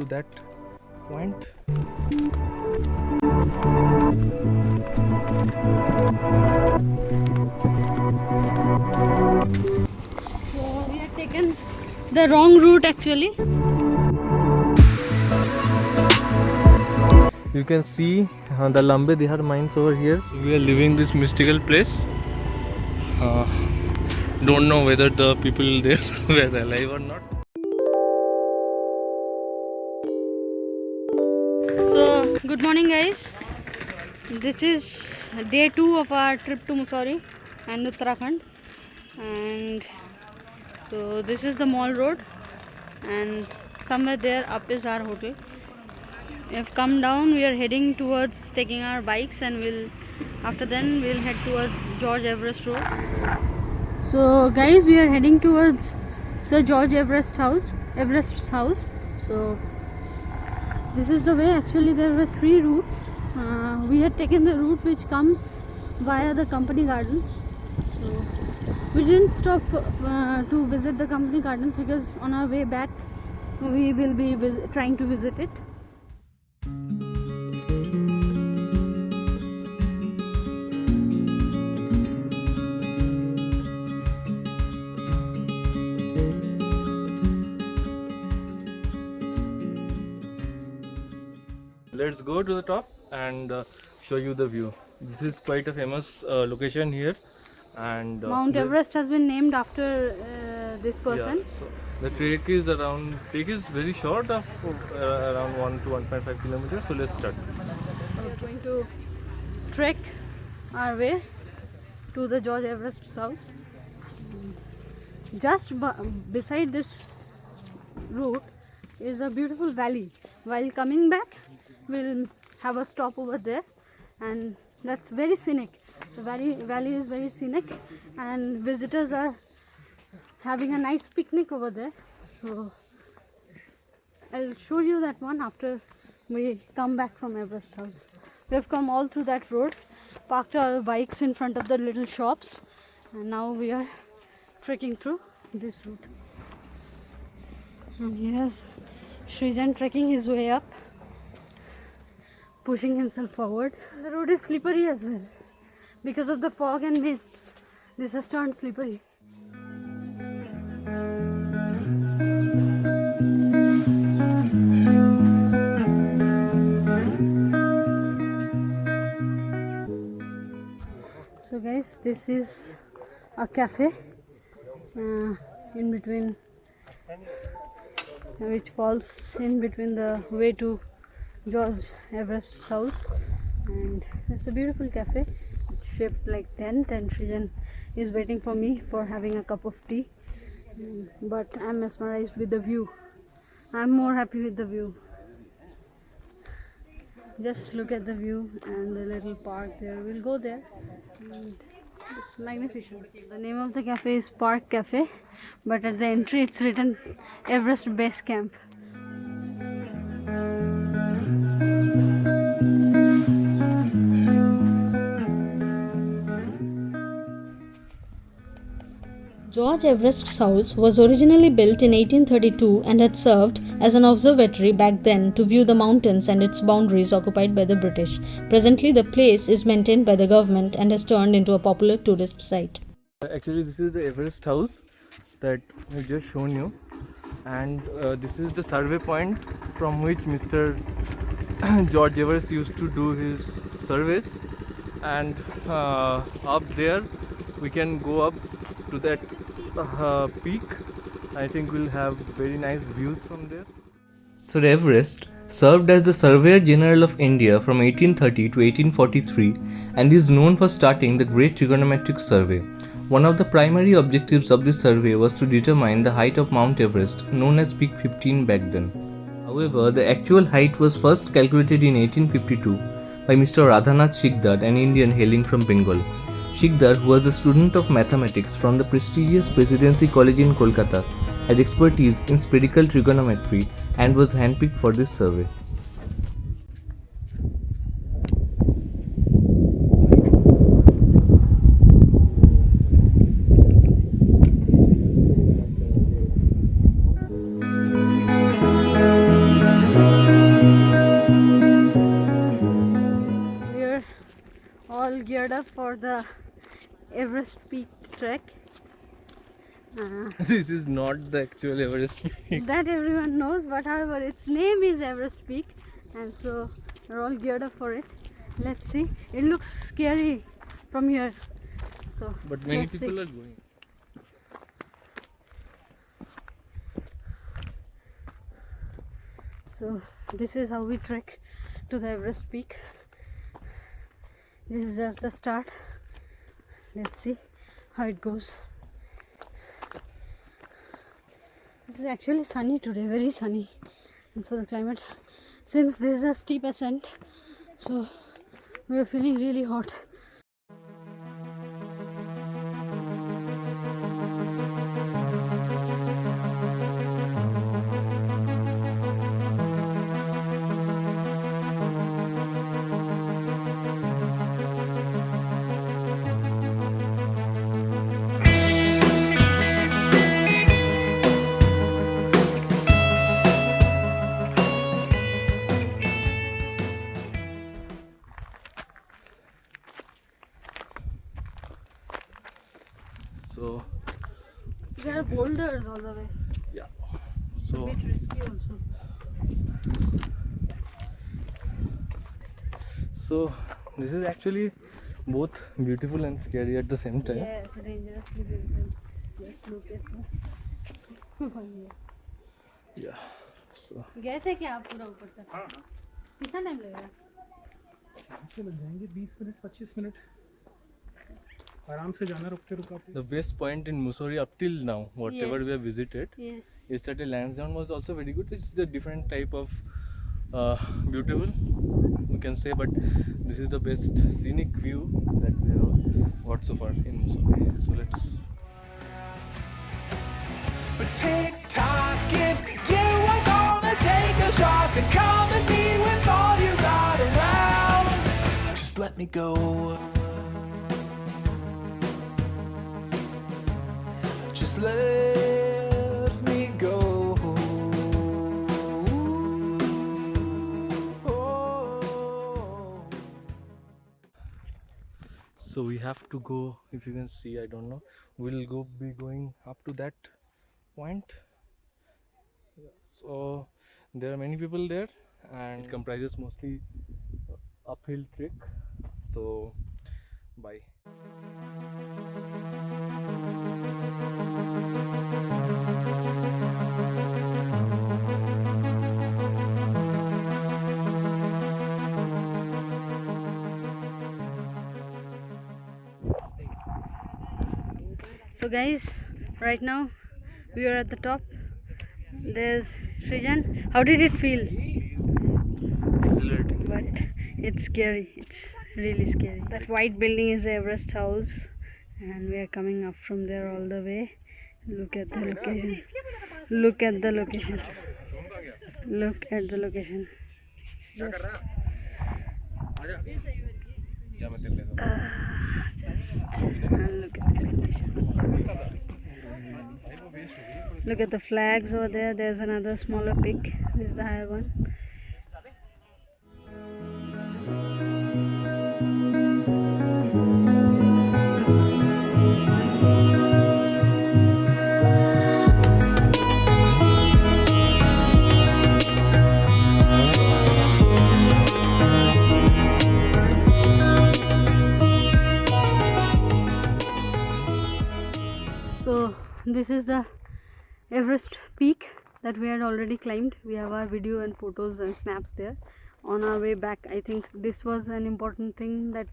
that point. So we had taken the wrong route actually. You can see the Lambi Dehar Mines over here. We are leaving this mystical place. Don't know whether the people there were alive or not. So good morning guys. This is day 2 of our trip to Mussoorie and Uttarakhand, and so this is the mall road, and somewhere there up is our hotel. We have come down. We are heading towards taking our bikes, and after then we'll head towards George Everest road. So guys, we are heading towards Sir George Everest's house. So this is the way. Actually there were 3 routes. We had taken the route which comes via the company gardens. So we didn't stop to visit the company gardens because on our way back we will be trying to visit it. Let's go to the top and show you the view. This is quite a famous location here, and Mount Everest has been named after this person. Yeah, so the trek is very short, of around 1 to 1.5 kilometers. So let's start. We are going to trek our way to the George Everest house. Just beside this route is a beautiful valley. While coming back, we'll have a stop over there, and that's very scenic. The valley is very scenic, and visitors are having a nice picnic over there. So I'll show you that one after we come back from Everest house. We have come all through that road, parked our bikes in front of the little shops, and now we are trekking through this route. And here's Srijan trekking his way up, pushing himself forward. The road is slippery as well. Because of the fog and mists, this has turned slippery. So guys, this is a cafe in between, which falls in between the way to George Everest's house, and it's a beautiful cafe. It's shaped like tent, and Srijan is waiting for me for having a cup of tea. But I'm mesmerized with the view. I'm more happy with the view. Just look at the view and the little park there. We'll go there. And it's magnificent. The name of the cafe is Park Cafe, but at the entry it's written Everest Base Camp. George Everest's house was originally built in 1832 and had served as an observatory back then to view the mountains and its boundaries occupied by the British. Presently, the place is maintained by the government and has turned into a popular tourist site. Actually, this is the Everest house that I just shown you, and this is the survey point from which Mr. George Everest used to do his surveys, and up there we can go up to that peak. I think we'll have very nice views from there. Sir Everest served as the Surveyor General of India from 1830 to 1843 and is known for starting the Great Trigonometric Survey. One of the primary objectives of this survey was to determine the height of Mount Everest, known as Peak 15 back then. However, the actual height was first calculated in 1852 by Mr. Radhanath Sikdar, an Indian hailing from Bengal. Sikdar, who was a student of mathematics from the prestigious Presidency College in Kolkata, had expertise in spherical trigonometry and was handpicked for this survey. for the Everest Peak trek. This is not the actual Everest Peak. That everyone knows, but however its name is Everest Peak, and so we're all geared up for it. Let's see. It looks scary from here, so But many let's people see. are going. So this is how we trek to the Everest Peak. This is just the start. Let's see how it goes. This is actually sunny today, very sunny, and so the climate, since this is a steep ascent, so we are feeling really hot. So There are boulders all the way. yeah. A So bit risky also. so this is actually both beautiful and scary at the same time. Yes, dangerously beautiful. Just look at that. Yeah. So गए थे क्या आप पूरा ऊपर तक? कितना time लगेगा? से लग जाएंगे 20 मिनट 25 मिनट आराम से जाना रुकते रुकाते the best point in Mussoorie up till now, whatever Yes. we have visited, Yes. yesterday Lansdowne was also very good. It's a different type of beautiful, we can say, but this is the best scenic view that we have got so far in Mussoorie. So let's. But tick-tock, if you are gonna take a shot, then come at me with all you got around. Just let me go. Just let me go. So we have to go. If you can see, I don't know. We'll be going up to that point. So there are many people there, and it comprises mostly uphill trek. So bye. So guys, right now we are at the top. There's Srijan. How did it feel? Exhilarating. But it's scary. It's really scary. That white building is the Everest house, and we are coming up from there all the way. Look at the location. Look at the location. Look at the location. It's just and look at this location. Look at the flags over there. There's another smaller peak. This is the higher one. So this is the Everest Peak that we had already climbed. We have our video and photos and snaps there. On our way back, I think this was an important thing that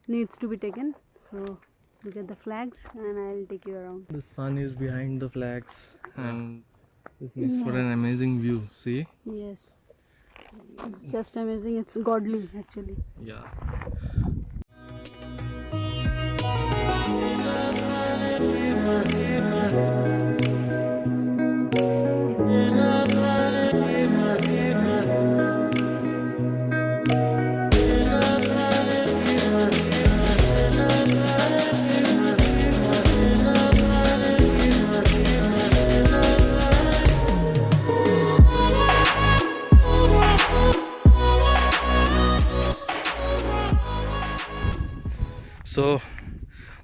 needs to be taken. So look at the flags, and I'll take you around. The sun is behind the flags, and this makes for an amazing view. See? Yes, it's just amazing. It's godly actually. Yeah. So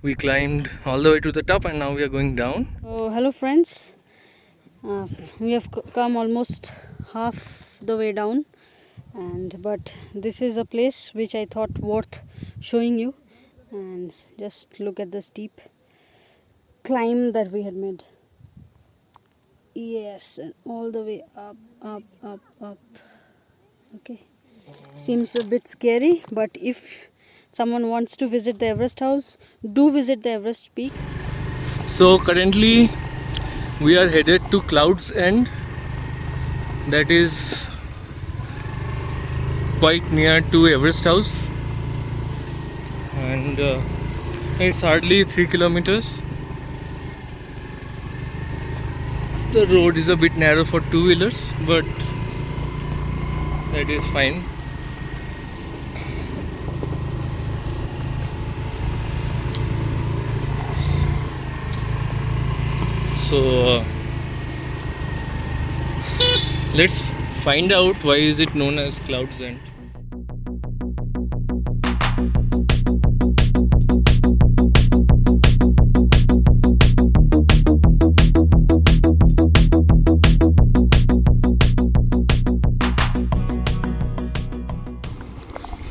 we climbed all the way to the top and now we are going down. So, hello friends, we have come almost half the way down, but this is a place which I thought worth showing you, and just look at the steep climb that we had made. Yes, and all the way up. Okay, seems a bit scary, but if someone wants to visit the Everest house, do visit the Everest Peak. So currently we are headed to Cloud's End, that is quite near to Everest house, and it's hardly 3 kilometers. The road is a bit narrow for two-wheelers, but that is fine. So let's find out why is it known as Cloud's End.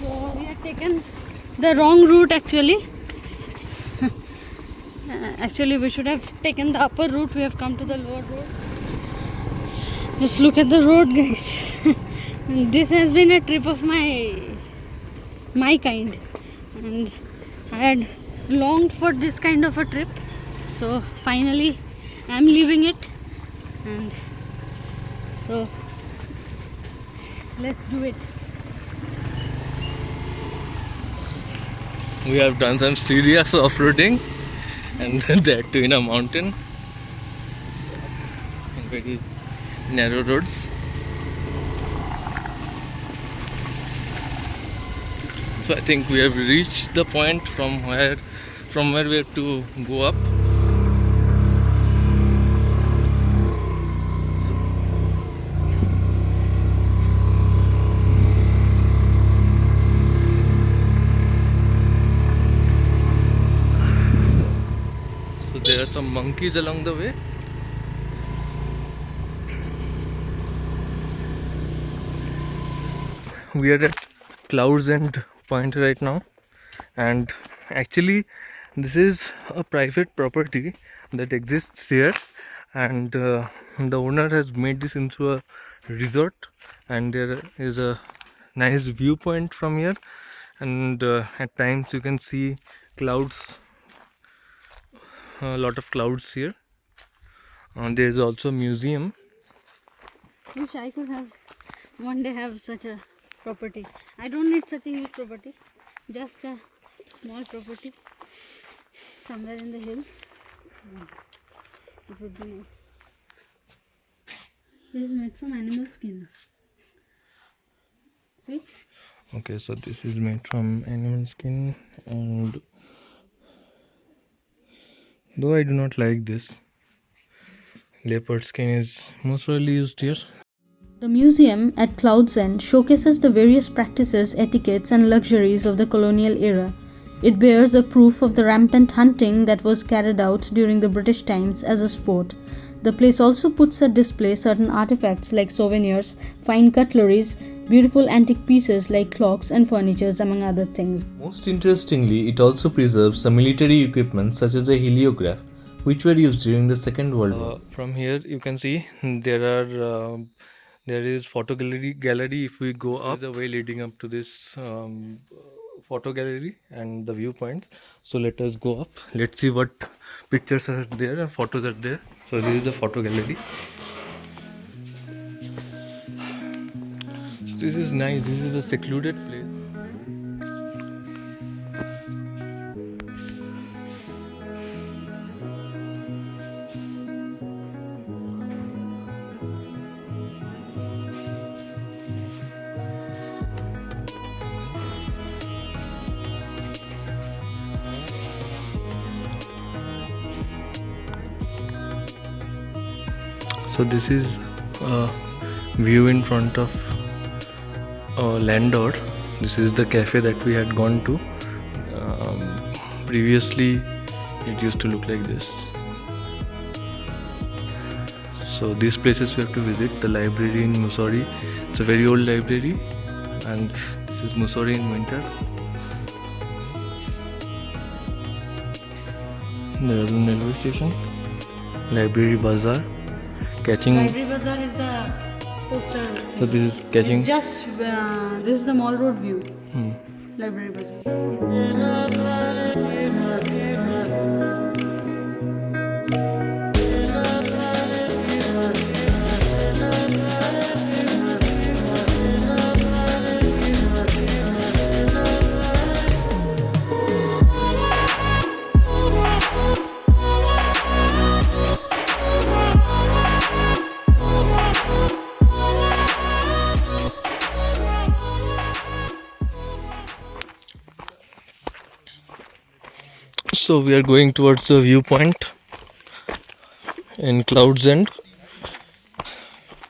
So we had taken the wrong route actually. Actually we should have taken the upper route. We have come to the lower road. Just look at the road, guys. This has been a trip of my kind, and I had longed for this kind of a trip. So finally I'm leaving it, and so let's do it. We have done some serious off-roading, and that too in a mountain, in very narrow roads. So I think we have reached the point from where we have to go up. So there are some monkeys along the way. We are at Cloud's End point right now, and actually this is a private property that exists here, and the owner has made this into a resort, and there is a nice viewpoint from here, and at times you can see clouds, a lot of clouds here. There is also a museum. Wish I could have one day have such a property. I don't need such a huge property, just a small property somewhere in the hills. It would be nice. It is made from animal skin. See? Okay, so this is made from animal skin, and though I do not like this, leopard skin is most rarely used here. The museum at Cloud's End showcases the various practices, etiquettes and luxuries of the colonial era. It bears a proof of the rampant hunting that was carried out during the British times as a sport. The place also puts at display certain artifacts like souvenirs, fine cutleries, beautiful antique pieces like clocks and furniture, among other things. Most interestingly, it also preserves some military equipment such as a heliograph, which were used during the Second World War. From here you can see there is photo gallery. If we go up, there is a way leading up to this photo gallery and the viewpoint. So let us go up. Let's see what pictures are there and photos are there. So this is the photo gallery. So this is nice. This is a secluded place. So this is a view in front of Landor. This is the cafe that we had gone to. previously it used to look like this. So these places we have to visit. The library in Mussoorie, it's a very old library, and this is Mussoorie in winter. There is a railway station, library bazaar, catching. Library Bazaar is the poster. So this is catching. It's just this is the Mall Road view. Library Bazaar. So we are going towards the viewpoint in Clouds End.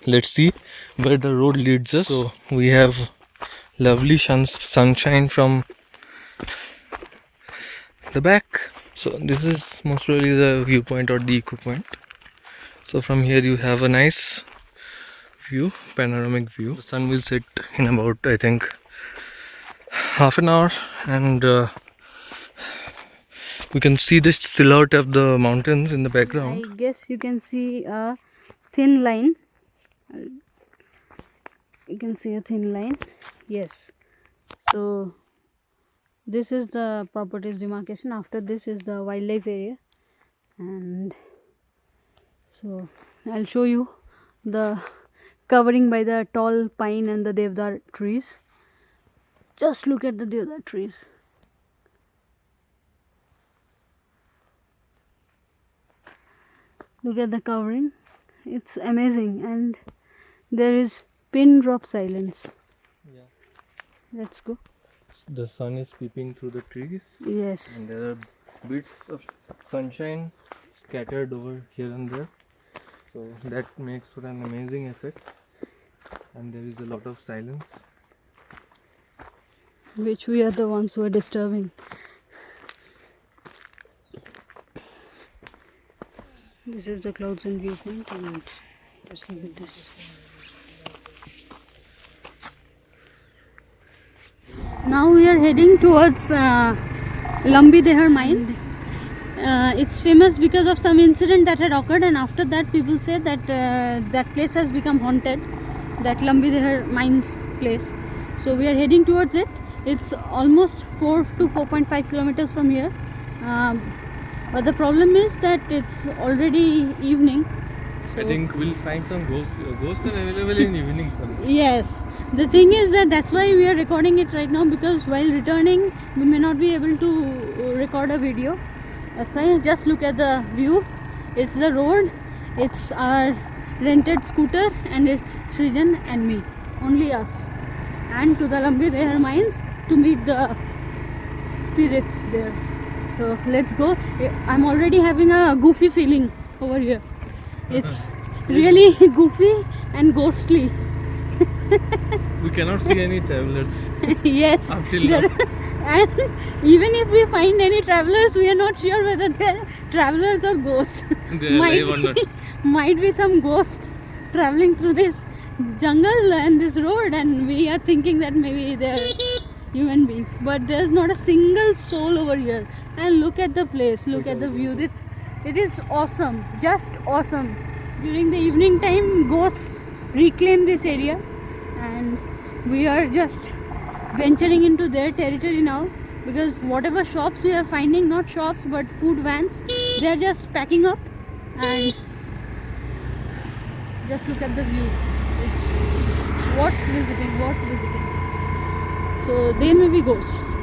Let's see where the road leads us. So we have lovely sunshine from the back. So this is most probably the viewpoint or the eco point. So from here you have a nice view, panoramic view. The sun will set in about, I think, half an hour, and we can see the silhouette of the mountains in the background. I guess you can see a thin line. You can see a thin line. Yes. So this is the properties demarcation. After this is the wildlife area, and so I'll show you the covering by the tall pine and the deodar trees. Just look at the deodar trees. Look at the covering, it's amazing, and there is pin drop silence. Yeah. Let's go. The sun is peeping through the trees, Yes. and there are bits of sunshine scattered over here and there. So that makes for an amazing effect, and there is a lot of silence. Which we are the ones who are disturbing. This is the Clouds and viewpoint, and just look at this. Now we are heading towards Lambi Dehar Mines. It's famous because of some incident that had occurred, and after that people say that that place has become haunted, that Lambi Dehar Mines place. So we are heading towards it. It's almost 4 to 4.5 kilometers from here. But the problem is that it's already evening. So I think we'll find some ghosts. Ghosts are available in evening. yes, the thing is that that's why we are recording it right now, because while returning we may not be able to record a video. That's why just look at the view. It's the road, it's our rented scooter, and it's Srijan and me, only us, and to the Lambi Dehar Mines to meet the spirits there. So let's go. I'm already having a goofy feeling over here. It's really goofy and ghostly. We cannot see any travelers. Yes. Until now. And even if we find any travelers, we are not sure whether they're travelers or ghosts. They are alive or not. Might be some ghosts traveling through this jungle and this road, and we are thinking that maybe they're human beings, but there's not a single soul over here. And look at the place, look at the view. It is awesome, just awesome. During the evening time, ghosts reclaim this area, and we are just venturing into their territory now, because whatever shops we are finding, not shops but food vans, they are just packing up. And just look at the view. It's worth visiting, worth visiting. So they may be ghosts.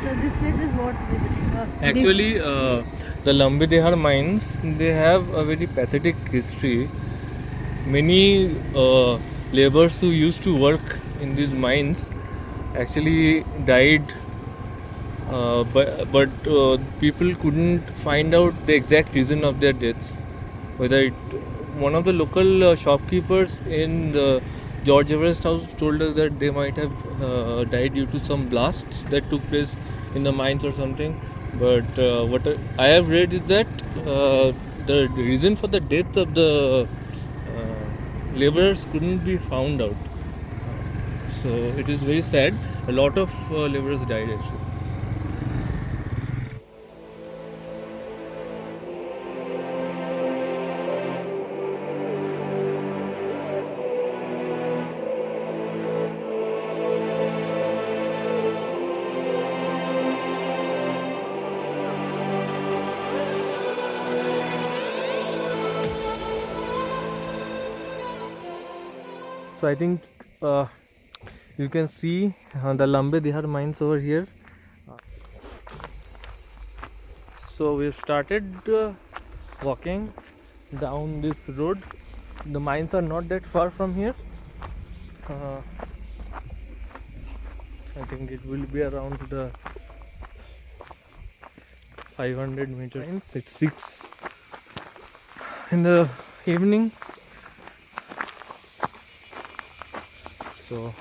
So this place is worth visiting. Actually, the Lambi Dehar Mines, they have a very pathetic history. Many laborers who used to work in these mines actually died, but people couldn't find out the exact reason of their deaths. Whether one of the local shopkeepers in the George Everest house told us that they might have died due to some blasts that took place in the mines or something. But what I have read is that the reason for the death of the laborers couldn't be found out. So it is very sad. A lot of laborers died actually. So I think you can see the Lambi Dehar Mines over here. So we've started walking down this road. The mines are not that far from here. I think it will be around the 500 meters. It's 6 in the evening. So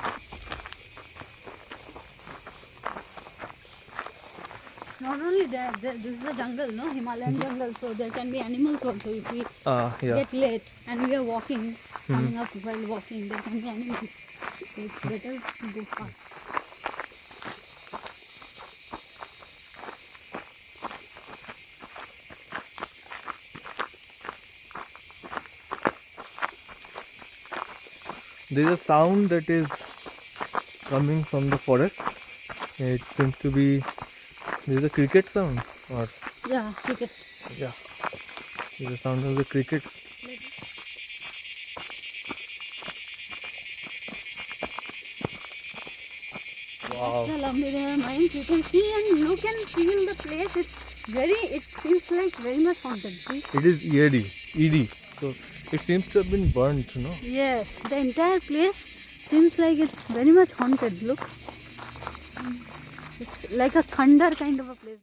Not only that, this is a jungle, no? Himalayan jungle, so there can be animals also. If we get late and we are walking, coming up while walking, there can be animals. So it's better to go fast. there is a sound that is coming from the forest. It seems to be there is a cricket sound, or Yeah, cricket. yeah, there is a sound of the crickets. Wow. That's the Lambi Dehar Mines. You can see and look and feel the place. It seems like very much haunted. See? It is eerie. So it seems to have been burnt, no? Yes, the entire place seems like it's very much haunted. Look, it's like a khandar kind of a place.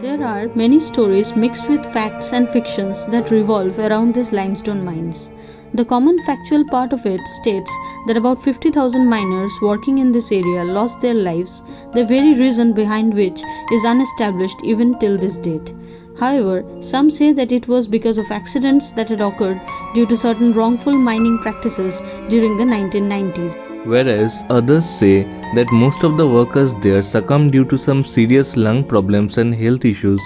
There are many stories mixed with facts and fictions that revolve around these limestone mines. The common factual part of it states that about 50,000 miners working in this area lost their lives, the very reason behind which is unestablished even till this date. However, some say that it was because of accidents that had occurred due to certain wrongful mining practices during the 1990s. Whereas others say that most of the workers there succumbed due to some serious lung problems and health issues,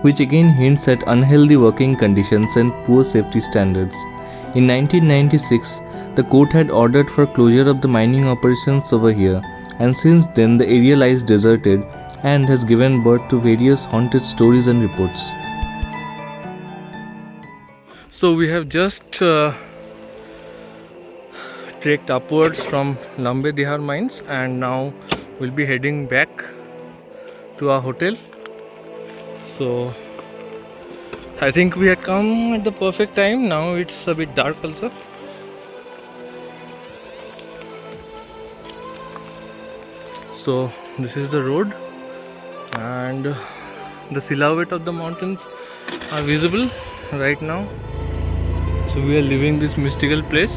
which again hints at unhealthy working conditions and poor safety standards. In 1996, the court had ordered for closure of the mining operations over here, and since then the area lies deserted and has given birth to various haunted stories and reports. So we have just trekked upwards from Lambi Dehar Mines, and now we'll be heading back to our hotel. So I think we had come at the perfect time. Now it's a bit dark also. So this is the road, and the silhouette of the mountains are visible right now. So we are leaving this mystical place.